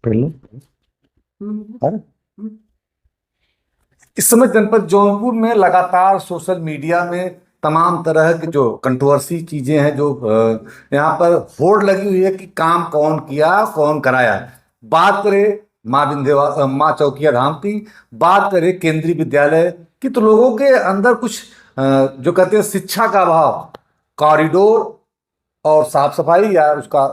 पहले अरे, इस समय जनपद जौनपुर में लगातार सोशल मीडिया में तमाम तरह की जो कंट्रोवर्सी चीजें हैं, जो यहाँ पर होड़ लगी हुई है कि काम कौन किया कौन कराया। बात करें माँ चौकिया धाम की, बात करें केंद्रीय विद्यालय की, तो लोगों के अंदर कुछ जो कहते हैं शिक्षा का अभाव, कॉरिडोर और साफ सफाई या उसका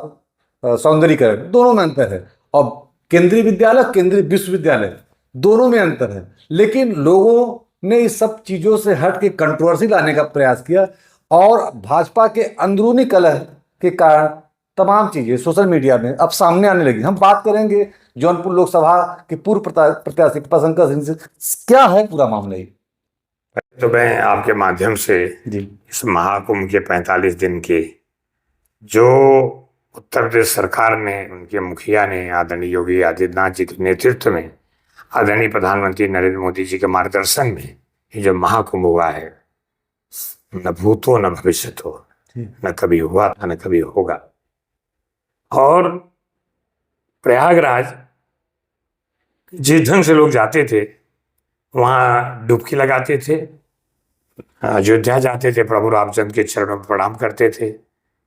सौंदर्यीकरण, दोनों में अंतर है। और केंद्रीय विद्यालय, केंद्रीय विश्वविद्यालय, दोनों में अंतर है। लेकिन लोगों ने इस सब चीजों से हट के कंट्रोवर्सी लाने का प्रयास किया, और भाजपा के अंदरूनी कलह के कारण तमाम चीजें सोशल मीडिया में अब सामने आने लगी। हम बात करेंगे जौनपुर लोकसभा के पूर्व प्रत्याशी कृपाशंकर सिंह से। क्या है पूरा मामला ये? तो मैं आपके माध्यम से जी, इस महाकुंभ के 45 दिन के जो उत्तर प्रदेश सरकार ने, उनके मुखिया ने, आदरणीय योगी आदित्यनाथ जी के नेतृत्व में, आदरणीय प्रधानमंत्री नरेंद्र मोदी जी के मार्गदर्शन में ये जो महाकुंभ हुआ है, न भूतो न भविष्यतो, न कभी हुआ था न कभी होगा। और प्रयागराज जिस ढंग से लोग जाते थे, वहाँ डुबकी लगाते थे, अयोध्या जाते थे, प्रभु रामचंद्र के चरणों में प्रणाम करते थे,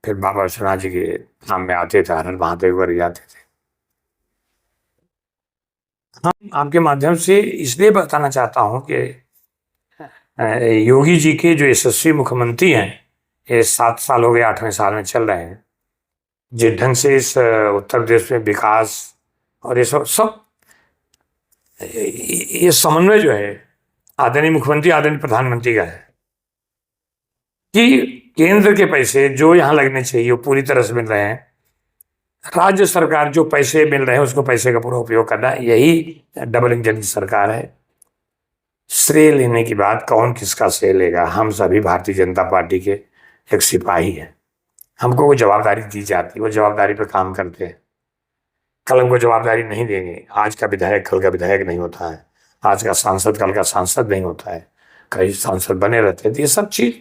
फिर बाबा विश्वनाथ जी के धाम में आते थे, हर हर महादेव पर जाते थे। हम आपके माध्यम से इसलिए बताना चाहता हूँ कि योगी जी के जो यशस्वी मुख्यमंत्री हैं, ये 7 साल हो गए, 8वें साल में चल रहे हैं। जिस ढंग से इस उत्तर प्रदेश में विकास और ये सब ये समन्वय जो है आदरणीय मुख्यमंत्री, आदरणीय प्रधानमंत्री का है कि केंद्र के पैसे जो यहाँ लगने चाहिए वो पूरी तरह से मिल रहे हैं। राज्य सरकार जो पैसे मिल रहे हैं उसको पैसे का पूरा उपयोग करना, यही डबल इंजन की सरकार है। श्रेय लेने की बात, कौन किसका श्रेय लेगा? हम सभी भारतीय जनता पार्टी के एक सिपाही हैं। हमको वो जवाबदारी दी जाती है, वो जवाबदारी पे काम करते हैं। कल हमको जवाबदारी नहीं देंगे। आज का विधायक कल का विधायक नहीं होता है, आज का सांसद कल का सांसद नहीं होता है, कई सांसद बने रहते हैं। ये सब चीज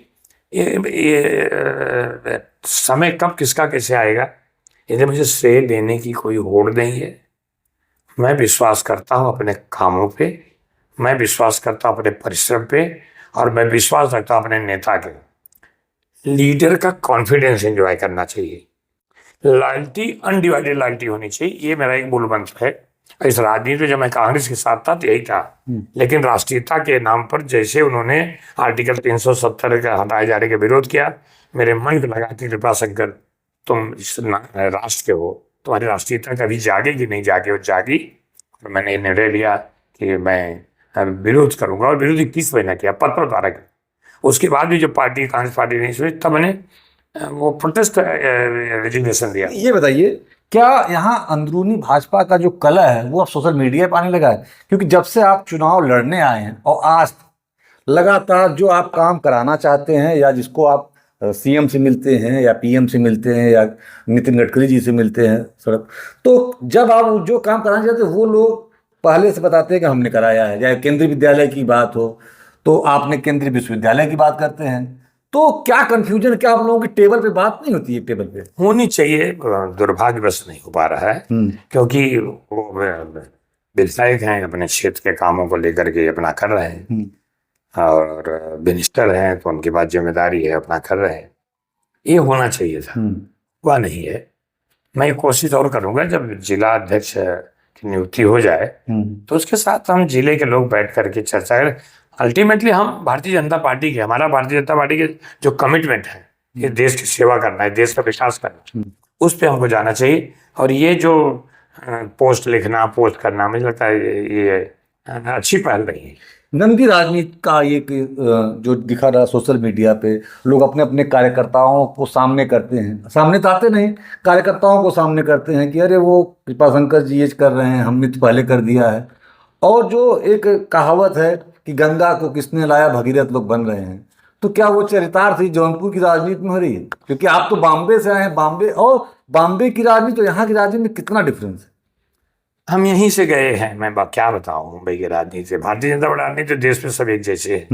ये समय कब किसका कैसे आएगा, इसलिए मुझे श्रेय लेने की कोई होड़ नहीं है। मैं विश्वास करता हूँ अपने कामों पे, मैं विश्वास करता हूँ अपने परिश्रम पे, और मैं विश्वास रखता हूँ अपने नेता के। लीडर का कॉन्फिडेंस एंजॉय करना चाहिए, लॉयल्टी, अनडिवाइडेड लॉयल्टी होनी चाहिए, ये मेरा एक मूल मंत्र है। इस राजनीति में जब मैं कांग्रेस के साथ था तो यही था, लेकिन राष्ट्रीयता के नाम पर जैसे उन्होंने आर्टिकल 370 का हटाए जाने का विरोध किया, मेरे मन को लगा कि कृपाशंकर तुम इस राष्ट्र के हो, तुम्हारी राष्ट्रीयता कभी जागेगी नहीं, जागे वो जागी। और मैंने निर्णय लिया कि मैं विरोध करूंगा, और विरोध 21 महीना किया, पत्र द्वारा किया। उसके बाद भी जो पार्टी, कांग्रेस पार्टी नहीं सुनी, तब मैंने वो प्रोटेस्ट रेजिग्नेशन दिया। ये बताइए, क्या यहाँ अंदरूनी भाजपा का जो कलह है वो अब सोशल मीडिया पे आने लगा है? क्योंकि जब से आप चुनाव लड़ने आए हैं और आज लगातार जो आप काम कराना चाहते हैं, या जिसको आप सीएम से मिलते हैं या पीएम से मिलते हैं या नितिन गडकरी जी से मिलते हैं सड़क, तो जब आप जो काम कराना चाहते हैं वो लोग पहले से बताते हैं कि हमने कराया है। चाहे केंद्रीय विद्यालय की बात हो तो आपने केंद्रीय विश्वविद्यालय की बात करते हैं। तो क्या कंफ्यूजन, क्या आप लोगों की टेबल पे बात नहीं होती है? टेबल पे होनी चाहिए, दुर्भाग्यवश नहीं हो पा रहा है, क्योंकि वो विधायक हैं, अपने क्षेत्र के कामों को लेकर के अपना कर रहे हैं, और मिनिस्टर हैं तो उनकी बात जिम्मेदारी है, अपना कर रहे हैं। ये होना चाहिए था, हुआ नहीं है। मैं कोशिश और करूंगा, जब जिला अध्यक्ष की नियुक्ति हो जाए तो उसके साथ हम जिले के लोग बैठ करके चर्चा करें। अल्टीमेटली हम भारतीय जनता पार्टी के, हमारा भारतीय जनता पार्टी के जो कमिटमेंट है, ये देश की सेवा करना है, देश का विकास करना, उस पर हमको जाना चाहिए। और ये जो पोस्ट लिखना, पोस्ट करना, मुझे लगता है ये अच्छी पहल नहीं है। नंदी राजनीति का ये जो दिखा रहा सोशल मीडिया पे, लोग अपने अपने कार्यकर्ताओं को सामने करते हैं, सामने तो आते नहीं, कार्यकर्ताओं को सामने करते हैं कि अरे वो कृपाशंकर जी ये कर रहे हैं, हमने तो पहले कर दिया है। और जो एक कहावत है कि गंगा को किसने लाया, भगीरथ लोग बन रहे हैं। तो क्या वो चरितार्थ ही जौनपुर की राजनीति में हो रही है? क्योंकि आप तो बॉम्बे से आए हैं, बॉम्बे और बॉम्बे की राजनीति और यहाँ की राजनीति में कितना डिफरेंस है? हम यहीं से गए हैं, मैं क्या बताऊं मुंबई की राजनीति से। भारतीय जनता पार्टी राजनीति देश में सब एक जैसे है,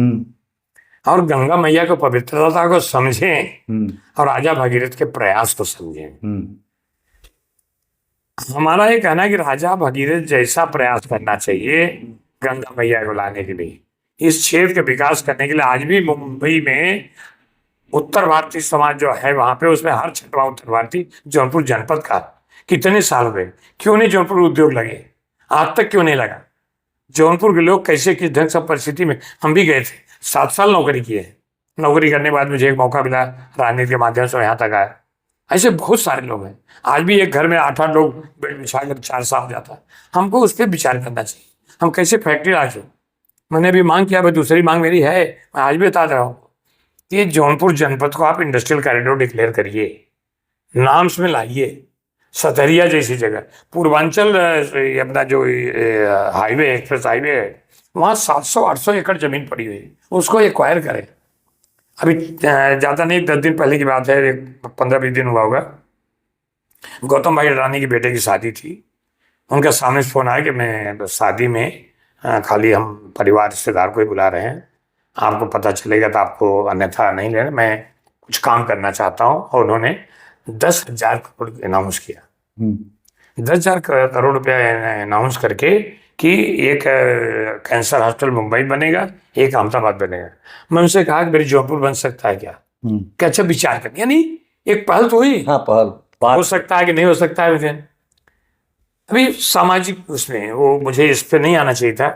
और गंगा मैया को पवित्रता को समझें और राजा भगीरथ के प्रयास को समझें। हमारा ये कहना है कि राजा भगीरथ जैसा प्रयास करना चाहिए गंगा मैया को लाने के लिए, इस क्षेत्र के विकास करने के लिए। आज भी मुंबई में उत्तर भारतीय समाज जो है वहां पे, उसमें हर छठवां उत्तर भारतीय जौनपुर जनपद का। कितने साल हो गए, क्यों नहीं जौनपुर उद्योग लगे, आज तक क्यों नहीं लगा? जौनपुर के लोग कैसे किस ढंग से परिस्थिति में, हम भी गए थे, 7 साल नौकरी किए। नौकरी करने के बाद मुझे एक मौका मिला, राजनीति के माध्यम से यहाँ तक आया। ऐसे बहुत सारे लोग हैं। आज भी एक घर में 8-8 लोग बेड बिछा कर 4 साल हो जाता है। हमको उस पर विचार करना चाहिए, हम कैसे फैक्ट्री ला सकें। मैंने अभी मांग किया, भाई दूसरी मांग मेरी है, मैं आज भी बता रहा हूँ। ये जौनपुर जनपद को आप इंडस्ट्रियल कॉरिडोर डिक्लेयर करिए, नाम्स में लाइए। सतरिया जैसी जगह, पूर्वांचल ये अपना जो हाईवे, एक्सप्रेस हाईवे है, वहाँ 700-800 एकड़ जमीन पड़ी हुई है, उसको एक्वायर करें। अभी ज़्यादा नहीं, 10 दिन पहले की बात है, 15-20 दिन हुआ होगा, गौतम भाई अडानी की बेटे की शादी थी। उनका सामने से फोन आया कि मैं शादी में खाली हम परिवार रिश्तेदार को ही बुला रहे हैं, आपको पता चलेगा तो आपको अन्यथा नहीं लेना, मैं कुछ काम करना चाहता हूँ। और उन्होंने 10,000 करोड़ अनाउंस किया। 10,000 करोड़ रुपया अनाउंस करके कि एक कैंसर हॉस्पिटल मुंबई बनेगा, एक अहमदाबाद बनेगा। मैं उनसे कहा कि मेरी जौनपुर बन सकता है क्या? क्या अच्छा विचार कर, यानी एक पहल तो हुई। हाँ, पहल हो सकता है कि नहीं हो सकता है, लेकिन अभी सामाजिक उसमें वो, मुझे इस पे नहीं आना चाहिए था।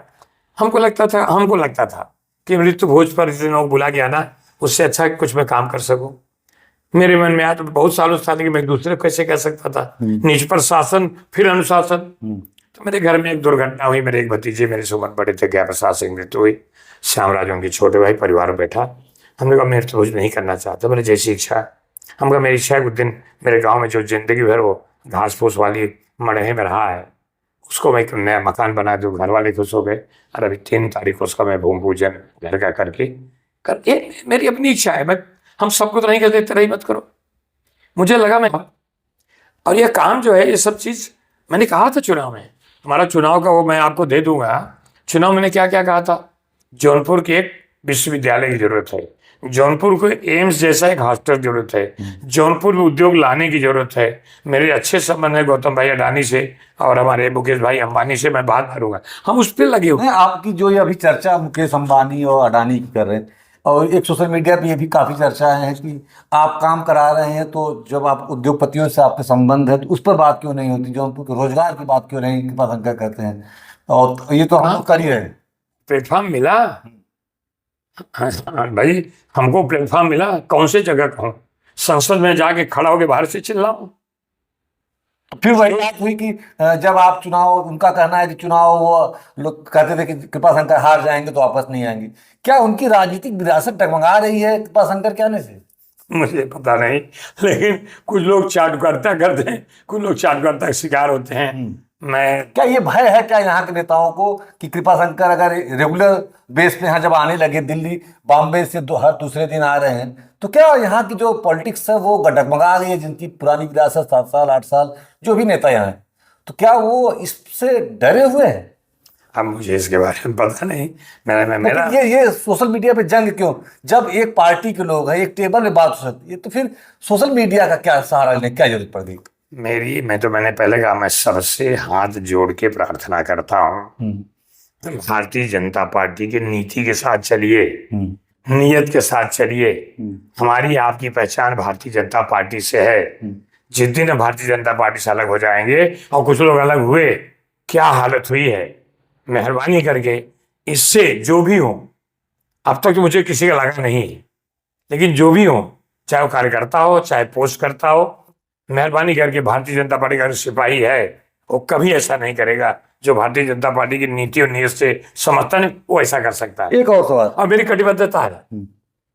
हमको लगता था कि मृत्यु भोज पर जिन लोग बुला गया ना, उससे अच्छा कुछ मैं काम कर सकूं। मेरे मन में आया तो बहुत सालों से था, लेकिन मैं एक दूसरे को कैसे कह सकता था। निज पर शासन, फिर अनुशासन। तो मेरे घर में एक दुर्घटना हुई, मेरे एक भतीजे मेरे से उम्र बड़े थे, ज्ञा प्रसाद सिंह मृत्यु हुई। श्यामराज उनके छोटे भाई, परिवार में बैठा। हमने कहा मृत्यु भोज नहीं करना चाहता, मेरी जैसी इच्छा है। हम कहा मेरी इच्छा है उस दिन मेरे गाँव में जो जिंदगी भर वो घास फूस वाली मड़हे में रहा है, उसको मैं एक नया मकान बना दूँ। घर वाले खुश हो गए। और अभी 3 तारीख को उसका मैं भूमि पूजन घर का करके मेरी अपनी इच्छा है। मैं, हम सबको तो नहीं कहते तेरा ही मत करो, मुझे लगा मैं, और ये काम जो है, ये सब चीज़ मैंने कहा था चुनाव में, हमारा चुनाव का वो मैं आपको दे दूंगा। चुनाव मैंने क्या क्या कहा था? जौनपुर के एक विश्वविद्यालय की जरूरत है, जौनपुर को एम्स जैसा एक हॉस्पिटल की जरूरत है, जौनपुर में उद्योग लाने की जरूरत है। मेरे अच्छे संबंध है गौतम भाई अडानी से और हमारे मुकेश भाई अंबानी से, मैं बात करूंगा, हम उस पर लगे हुए। आपकी जो ये अभी चर्चा मुकेश अंबानी और अडानी की कर रहे हैं, और एक सोशल मीडिया पे ये भी काफी चर्चा है कि आप काम करा रहे हैं, तो जब आप उद्योगपतियों से आपके संबंध है तो उस पर बात क्यों नहीं होती, जौनपुर के रोजगार की बात क्यों नहीं कृपाशंकर करते हैं? और ये तो हम लोग कर ही रहे हैं। प्लेटफॉर्म मिला। हाँ भाई, हमको प्लेटफॉर्म मिला, कौन से जगह कहूँ, संसद में जाके खड़ा होके बाहर से चिल्लाऊं। फिर वही बात हुई कि जब आप चुनाव, उनका कहना है कि चुनाव वो लोग कहते थे कि कृपाशंकर हार जाएंगे तो वापस नहीं आएंगे। क्या उनकी राजनीतिक विरासत टगमगा रही है कृपाशंकर के आने से? मुझे पता नहीं, लेकिन कुछ लोग चाटुकारिता करते हैं, कुछ लोग चाटुकारिता का शिकार होते हैं। मैं, क्या ये भय है क्या यहाँ के नेताओं को कि कृपाशंकर अगर रेगुलर बेस पे यहाँ जब आने लगे, दिल्ली बॉम्बे से हर दूसरे दिन आ रहे हैं, तो क्या यहाँ की जो पॉलिटिक्स है वो डगमगा रही है, जिनकी पुरानी विरासत 7 साल 8 साल जो भी नेता यहाँ है, तो क्या वो इससे डरे हुए हैं? अब मुझे इसके बारे में पता नहीं। मेरा ये सोशल मीडिया पे जंग क्यों? जब एक पार्टी के लोग हैं, एक टेबल में बात हो सकती है, तो फिर सोशल मीडिया का क्या सहारा लेने, क्या जरूरत पड़ गई? मैंने पहले कहा, मैं सबसे हाथ जोड़ के प्रार्थना करता हूँ, भारतीय जनता पार्टी की नीति के साथ चलिए, नियत के साथ चलिए। हमारी आपकी पहचान भारतीय जनता पार्टी से है। जिस दिन हम भारतीय जनता पार्टी से अलग हो जाएंगे, और कुछ लोग अलग हुए, क्या हालत हुई है, मेहरबानी करके इससे जो भी हो, अब तक तो मुझे किसी का लगा नहीं, लेकिन जो भी हो, चाहे वो कार्यकर्ता हो, चाहे पोस्ट करता हो, मेहरबानी करके भारतीय जनता पार्टी का सिपाही है, वो कभी ऐसा नहीं करेगा। जो भारतीय जनता पार्टी की नीति और नियत से समर्थन है, वो ऐसा कर सकता है। एक और सवाल, और मेरी कटिबद्धता है,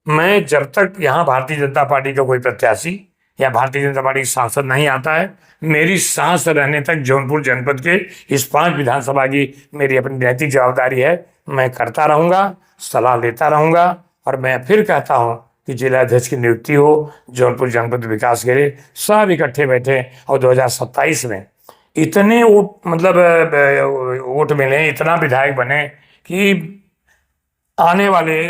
मैं जब तक यहाँ भारतीय जनता पार्टी का कोई प्रत्याशी या भारतीय जनता पार्टी का सांसद नहीं आता है, मेरी सांस रहने तक जौनपुर जनपद के इस 5 विधानसभा की मेरी अपनी नैतिक जवाबदारी है। मैं करता रहूँगा, सलाह लेता रहूँगा, और मैं फिर कहता हूँ कि जिला अध्यक्ष की नियुक्ति हो जौनपुर जनपद विकास के लिए, सब इकट्ठे बैठे, और 2027 में इतने वोट मिले, इतना विधायक बने कि आने वाले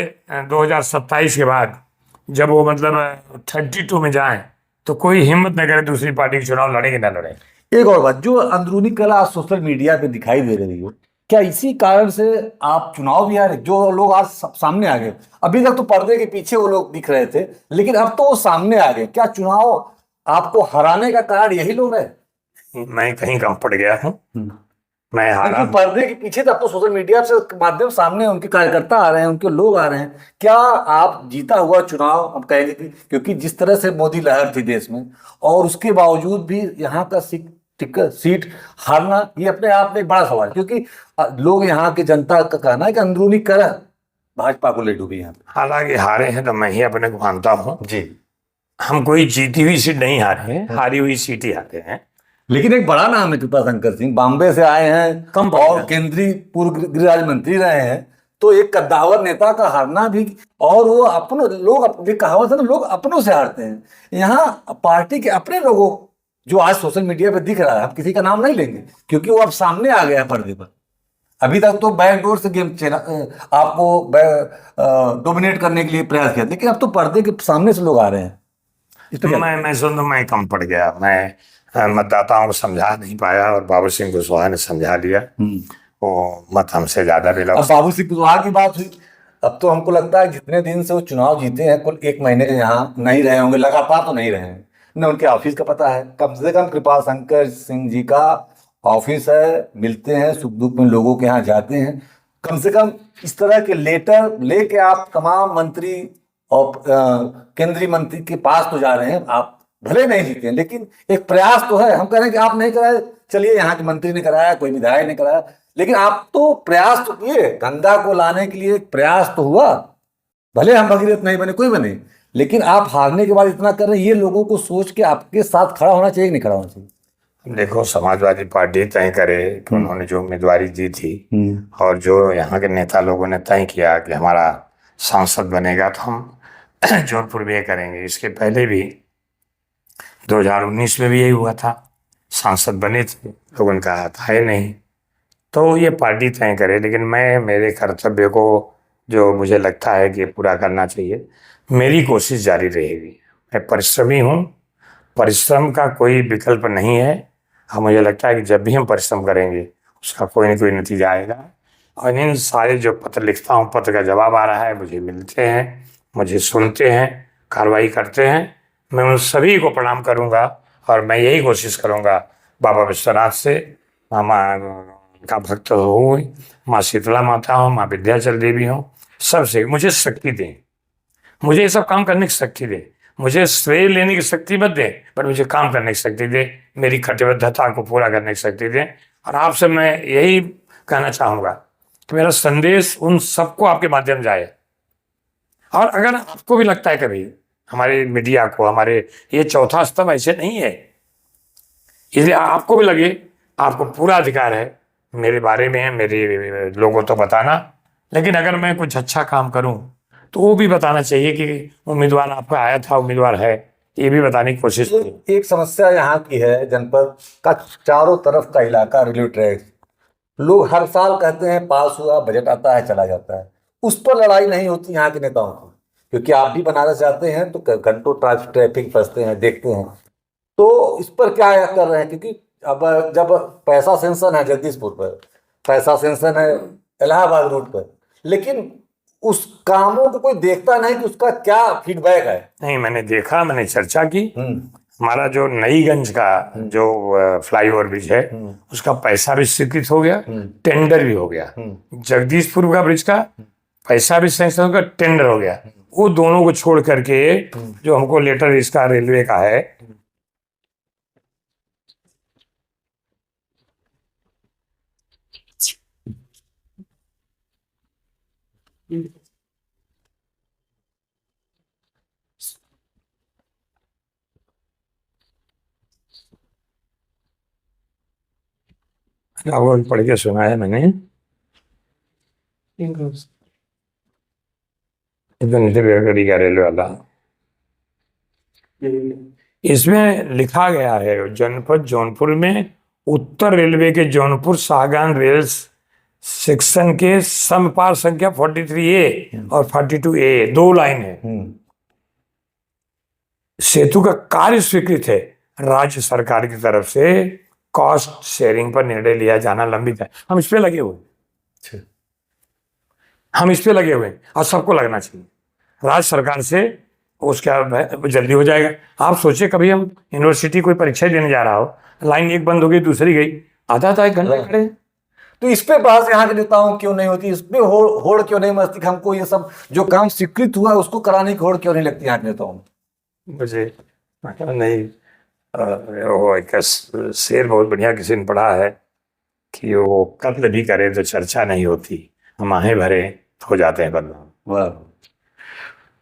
2027 के बाद जब वो 32 में जाएं, तो कोई हिम्मत न करे दूसरी पार्टी के चुनाव लड़े कि न लड़े। एक और बात, जो अंदरूनी कला आज सोशल मीडिया पे दिखाई दे रही है, क्या इसी कारण से आप चुनाव भी हारे? जो लोग आज सामने आ गए, अभी तक तो पर्दे के पीछे वो लोग दिख रहे थे, लेकिन अब तो वो सामने आ गए, क्या चुनाव आपको हराने का कारण यही लोग है? मैं कहीं कम पड़ गया हूँ? मैं हारा क्योंकि पर्दे के पीछे तब तो सोशल मीडिया से माध्यम सामने उनके कार्यकर्ता आ रहे हैं, उनके लोग आ रहे हैं। क्या आप जीता हुआ चुनाव, हम कहेंगे कि क्योंकि जिस तरह से मोदी लहर थी देश में, और उसके बावजूद भी यहाँ का सीट हारना, ये अपने आप में एक बड़ा सवाल है। क्योंकि लोग, यहाँ की जनता का कहना है कि अंदरूनी कलह भाजपा को ले डूबी यहाँ पे। हालांकि हारे हैं तो मैं ही अपने को मानता हूँ जी, हम कोई जीती हुई सीट नहीं हारे हैं, हारी हुई सीट ही हारे हैं। लेकिन एक बड़ा नाम है कृपाशंकर सिंह, बॉम्बे से आए हैं कम पड़ और गया। केंद्रीय पूर्व गृह राज्य मंत्री रहे हैं, तो एक कद्दावर नेता का हारना भी, और वो अपनों लोग, कहावत है ना, लोग अपनों से हारते हैं। यहाँ पार्टी के अपने लोगों, जो आज सोशल मीडिया पे दिख रहा है, हम किसी का नाम नहीं लेंगे क्योंकि वो अब सामने आ गया है पर्दे पर। अभी तक तो बैकडोर से गेम आपको डोमिनेट करने के लिए प्रयास किया, लेकिन अब तो पर्दे के सामने से लोग आ रहे हैं। इस पे क्या? मैं कम पड़ गया। मैं मतदाताओं को समझा नहीं पाया और बाबू सिंह कुशवाहा ने समझा लिया। वो मत हमसे ज्यादा भी अब बाबू सिंह कुशवाहा की बात हुई, अब तो हमको लगता है जितने दिन से वो चुनाव जीते हैं, कुल 1 महीने के यहाँ नहीं रहे होंगे, लगातार तो नहीं रहे हैं, न उनके ऑफिस का पता है। कम से कम कृपाशंकर सिंह जी का ऑफिस है, मिलते हैं, सुख दुख में लोगों के यहाँ जाते हैं। कम से कम इस तरह के लेटर लेके आप तमाम मंत्री और केंद्रीय मंत्री के पास तो जा रहे हैं। आप भले नहीं जीते, लेकिन एक प्रयास तो है। हम कह रहे हैं कि आप नहीं कराए, चलिए यहाँ के मंत्री ने कराया, कोई विधायक ने कराया, लेकिन आप तो प्रयास तो किए, गंगा को लाने के लिए एक प्रयास तो हुआ। भले हम भगीरथ नहीं बने, कोई बने, लेकिन आप हारने के बाद इतना कर रहे हैं, ये लोगों को सोच के आपके साथ खड़ा होना चाहिए कि नहीं खड़ा होना चाहिए? देखो, समाजवादी पार्टी तय करे कि उन्होंने जो उम्मीदवारी दी थी और जो यहाँ के नेता लोगों ने तय किया कि हमारा सांसद बनेगा, तो हम जौनपुर में ये करेंगे। इसके पहले भी 2019 में भी यही हुआ था, सांसद बने थे, लोगों ने कहा था है नहीं। तो ये पार्टी तय करे, लेकिन मैं मेरे कर्तव्य को, जो मुझे लगता है कि पूरा करना चाहिए, मेरी कोशिश जारी रहेगी। मैं परिश्रमी हूँ, परिश्रम का कोई विकल्प नहीं है। और मुझे लगता है कि जब भी हम परिश्रम करेंगे उसका कोई न कोई नतीजा आएगा। और इन सारे जो पत्र लिखता हूँ, पत्र का जवाब आ रहा है, मुझे मिलते हैं, मुझे सुनते हैं, कार्रवाई करते हैं, मैं उन सभी को प्रणाम करूँगा। और मैं यही कोशिश करूँगा, बाबा विश्वनाथ से, मामा का भक्त हूँ, माँ शीतला माता हूँ, माँ विंध्याचल देवी हूँ, सबसे मुझे शक्ति दें, मुझे ये सब काम करने की शक्ति दे। मुझे श्रेय लेने की शक्ति मत दे, पर मुझे काम करने की शक्ति दे, मेरी कटिबद्धता को पूरा करने की शक्ति दे। और आपसे मैं यही कहना चाहूँगा कि मेरा संदेश उन सबको आपके माध्यम जाए। और अगर आपको भी लगता है कभी हमारे मीडिया को, हमारे ये चौथा स्तंभ ऐसे नहीं है, इसलिए आपको भी लगे, आपको पूरा अधिकार है मेरे बारे में, मेरे लोगों तो बताना। लेकिन अगर मैं कुछ अच्छा काम करूं तो वो भी बताना चाहिए कि उम्मीदवार आपका आया था, उम्मीदवार है, ये भी बताने की कोशिश की। एक समस्या यहाँ की है, जनपद का चारों तरफ का इलाका रेलवे ट्रैक, लोग हर साल कहते हैं पास हुआ, बजट आता है, चला जाता है, उस पर लड़ाई नहीं होती यहाँ के नेताओं की। क्योंकि आप भी बनारस जाते हैं तो घंटों ट्रैफिक फंसते हैं, देखते हैं। तो इस पर क्या कर रहे हैं? क्योंकि अब जब पैसा सेंसन है जगदीशपुर पर, पैसा सेंसन है इलाहाबाद रूट पर, लेकिन उस कामों को कोई देखता नहीं कि उसका क्या फीडबैक है। नहीं, मैंने देखा, मैंने चर्चा की। हमारा जो नईगंज का जो फ्लाईओवर ब्रिज है, उसका पैसा भी स्वीकृत हो गया, टेंडर भी हो गया। जगदीशपुर का ब्रिज का पैसा भी सैंक्शन हो गया, टेंडर हो गया। वो दोनों को छोड़ करके जो हमको लेटर इसका रेलवे का है, पढ़ के सुना है मैंने, का रेलवे वाला, इसमें लिखा गया है जनपद जौनपुर में उत्तर रेलवे के जौनपुर शाहगान रेल्स सेक्शन के समपार संख्या 43A और 42A 2 लाइन है। सेतु का कार्य स्वीकृत है राज्य सरकार की तरफ से कॉस्ट शेयरिंग पर निर्णय लिया जाना लंबित है। हम इस पे लगे हुए हैं। हम इस पे लगे हुए हैं और सबको लगना चाहिए। राज्य सरकार से उसका जल्दी हो जाएगा। आप सोचिए कभी हम यूनिवर्सिटी कोई परीक्षा देने जा रहा हो, लाइन एक बंद हो गई, दूसरी गई, आधा एक घंटा खड़े हैं। तो इस पे बहस यहाँ के नेताओं क्यों नहीं होती, इस पे होड़ क्यों नहीं मचती कि हमको ये सब जो काम स्वीकृत हुआ है उसको कराने की होड़ क्यों नहीं लगती यहाँ के नेताओं में? मुझे नहीं, वो एक शेर बहुत बढ़िया किसी ने पढ़ा है कि वो कत्ल भी करे तो चर्चा नहीं होती, हम आहें भरे हो जाते हैं बदनाम। वाह,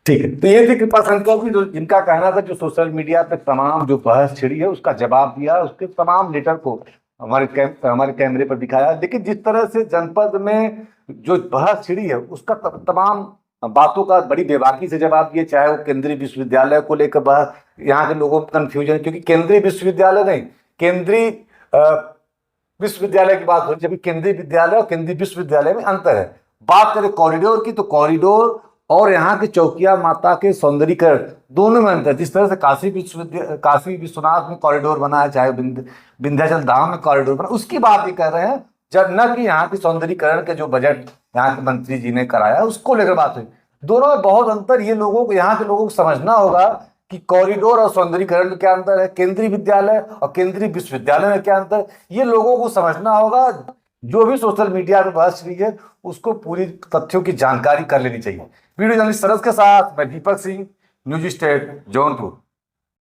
ठीक है। तो ये थी कृपा संतों की, जो जिनका कहना था जो सोशल मीडिया पे तमाम जो बहस छिड़ी है उसका जवाब दिया, उसके तमाम लेटर को हमारे कैमरे पर दिखाया। लेकिन जिस तरह से जनपद में जो बहस छिड़ी है उसका तमाम बातों का बड़ी बेबाकी से जवाब दिए, चाहे वो केंद्रीय विश्वविद्यालय को लेकर बहस, यहाँ के लोगों को कंफ्यूजन, क्योंकि केंद्रीय विश्वविद्यालय नहीं, केंद्रीय विश्वविद्यालय की बात हो रही है, जबकि केंद्रीय विद्यालय और केंद्रीय विश्वविद्यालय में अंतर है। बात करें कॉरिडोर की, तो कॉरिडोर और यहाँ की चौकिया माता के सौंदर्यीकरण दोनों में अंतर। जिस तरह से काशी विश्वनाथ में कॉरिडोर बना है, चाहे विंध्याचल धाम में कॉरिडोर बना, उसकी बात ही कर रहे हैं, जब न कि यहाँ की सौंदर्यीकरण के जो बजट यहाँ के मंत्री जी ने कराया उसको लेकर बात हुई। दोनों में बहुत अंतर, ये लोगों को, यहाँ के लोगों को समझना होगा कि कॉरिडोर और सौंदर्यीकरण में क्या अंतर है, केंद्रीय विद्यालय और केंद्रीय विश्वविद्यालय में क्या अंतर, ये लोगों को समझना होगा। जो भी सोशल मीडिया पर बहस हुई है उसको पूरी तथ्यों की जानकारी कर लेनी चाहिए। वीडियो जर्नलिस्ट सरस के साथ मैं दीपक सिंह, न्यूज स्टेट जौनपुर।